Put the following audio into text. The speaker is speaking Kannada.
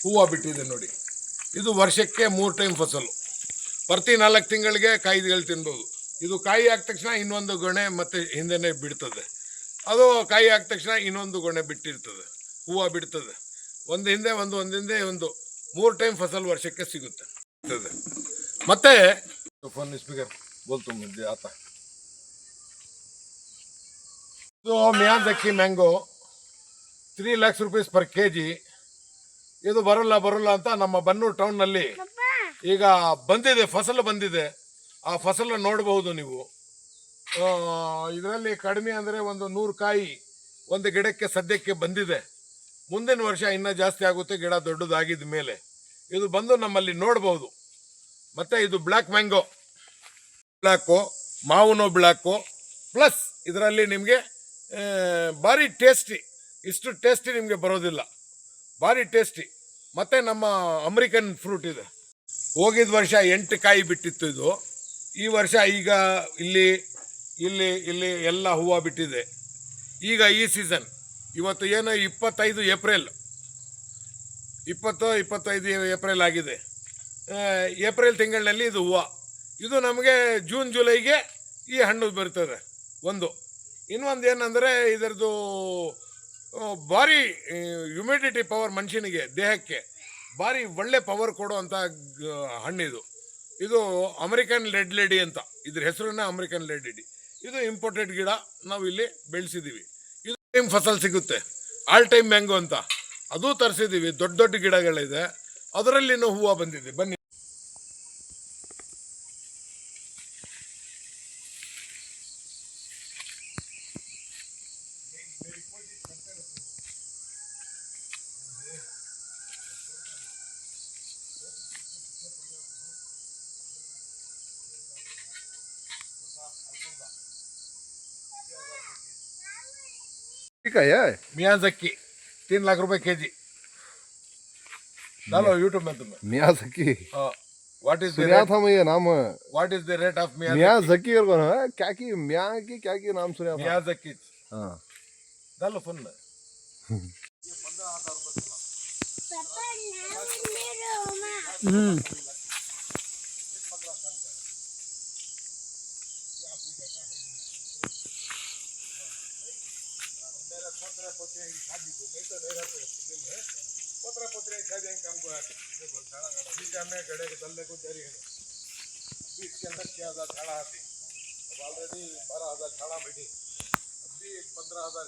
ಹೂವು ಬಿಟ್ಟಿದೆ ನೋಡಿ. ಇದು ವರ್ಷಕ್ಕೆ 3 ಟೈಮ್ ಫಸಲು. ಪ್ರತಿ 4 ತಿಂಗಳಿಗೆ ಕಾಯಿಗಳು ತಿನ್ಬೋದು. ಇದು ಕಾಯಿ ಆದ ತಕ್ಷಣ ಇನ್ನೊಂದು ಗೊನೆ ಮತ್ತೆ ಹಿಂದೆನೇ ಬಿಡ್ತದೆ. ಅದು ಕಾಯಿ ಆದ ತಕ್ಷಣ ಇನ್ನೊಂದು ಗೊನೆ ಬಿಟ್ಟಿರ್ತದೆ, ಹೂವು ಬಿಡ್ತದೆ. ಒಂದು ಹಿಂದೆ ಒಂದು 3 ಟೈಮ್ ಫಸಲು ವರ್ಷಕ್ಕೆ ಸಿಗುತ್ತೆ. ಮತ್ತೆ ಫೋನ್ ಸ್ಪೀಕರ್ ಬೋಲ್ತು ಮುಂದೆ ಆತ. ಇದು Miyazaki mango 3 lakhs rupees per kg. ಇದು ಬರಲ್ಲ ಅಂತ ನಮ್ಮ ಬನ್ನೂರು ಟೌನ್ನಲ್ಲಿ ಈಗ ಬಂದಿದೆ, ಫಸಲು ಬಂದಿದೆ. ಆ ಫಸಲು ನೋಡಬಹುದು ನೀವು. ಇದರಲ್ಲಿ ಕಡಿಮೆ ಅಂದರೆ ಒಂದು 100 ಕಾಯಿ ಒಂದು ಗಿಡಕ್ಕೆ ಸದ್ಯಕ್ಕೆ ಬಂದಿದೆ. ಮುಂದಿನ ವರ್ಷ ಇನ್ನೂ ಜಾಸ್ತಿ ಆಗುತ್ತೆ, ಗಿಡ ದೊಡ್ಡದಾಗಿದ್ದ ಮೇಲೆ. ಇದು ಬಂದು ನಮ್ಮಲ್ಲಿ ನೋಡಬಹುದು. ಮತ್ತು ಇದು ಬ್ಲ್ಯಾಕ್ ಮ್ಯಾಂಗೋ, ಬ್ಲ್ಯಾಕು ಮಾವುನೋ ಬ್ಲ್ಯಾಕು ಪ್ಲಸ್ ಇದರಲ್ಲಿ ನಿಮಗೆ ಭಾರಿ ಟೇಸ್ಟಿ. ಇಷ್ಟು ಟೇಸ್ಟಿ ನಿಮಗೆ ಬರೋದಿಲ್ಲ, ಭಾರಿ ಟೇಸ್ಟಿ. ಮತ್ತು ನಮ್ಮ ಅಮೆರಿಕನ್ ಫ್ರೂಟ್ ಇದೆ. ಹೋಗಿದ ವರ್ಷ 8 ಕಾಯಿ ಬಿಟ್ಟಿತ್ತು ಇದು. ಈ ವರ್ಷ ಈಗ ಇಲ್ಲಿ ಎಲ್ಲ ಹೂವು ಬಿಟ್ಟಿದೆ. ಈಗ ಈ ಸೀಸನ್ ಇವತ್ತು ಏನು 25 ಏಪ್ರಿಲ್, 25 ಏಪ್ರಿಲ್ ಆಗಿದೆ. ಏಪ್ರಿಲ್ ತಿಂಗಳಿನಲ್ಲಿ ಇದು ಹೂವು. ಇದು ನಮಗೆ ಜೂನ್ ಜುಲೈಗೆ ಈ ಹಣ್ಣು ಬರ್ತದೆ. ಇನ್ನೊಂದು ಏನಂದರೆ ಇದರದ್ದು ಭಾರಿ ಹ್ಯುಮಿಡಿಟಿ ಪವರ್, ಮನುಷ್ಯನಿಗೆ ದೇಹಕ್ಕೆ ಭಾರಿ ಒಳ್ಳೆ ಪವರ್ ಕೊಡುವಂಥ ಹಣ್ಣಿದು. ಇದು ಅಮೆರಿಕನ್ ರೆಡ್ ಲೇಡಿ ಅಂತ, ಇದ್ರ ಹೆಸರನ್ನ ಅಮೆರಿಕನ್ ರೆಡ್ ಲೇಡಿ. ಇದು ಇಂಪೋರ್ಟೆಡ್ ಗಿಡ, ನಾವು ಇಲ್ಲಿ ಬೆಳೆಸಿದ್ದೀವಿ. ಇದು ಟೈಮ್ ಫಸಲ್ ಸಿಗುತ್ತೆ, ಆಲ್ ಟೈಮ್ ಮ್ಯಾಂಗೋ ಅಂತ, ಅದು ತರಿಸಿದ್ದೀವಿ. ದೊಡ್ಡ ಗಿಡಗಳಿದೆ, ಅದರಲ್ಲಿನೂ ಹೂವು ಬಂದಿದೆ. ಬನ್ನಿ. ठीक है यार। मियाज़ाकी 3 लाख रुपए केजी। डालो यूट्यूब में तुम्हें मियाज़ाकी। व्हाट इज सुना था मैं ये नाम। What is the rate of Miyazaki और कौन है? क्या की नाम सुना था? मियाज़ाकी। हाँ डालो फोन में। पोतरे शादी काम को गड़े के दल्ले को जारी है 20 के अंदर 6,000 झाड़ा आती। अब ऑलरेडी 12,000 झाड़ा बैठी, अभी 15,000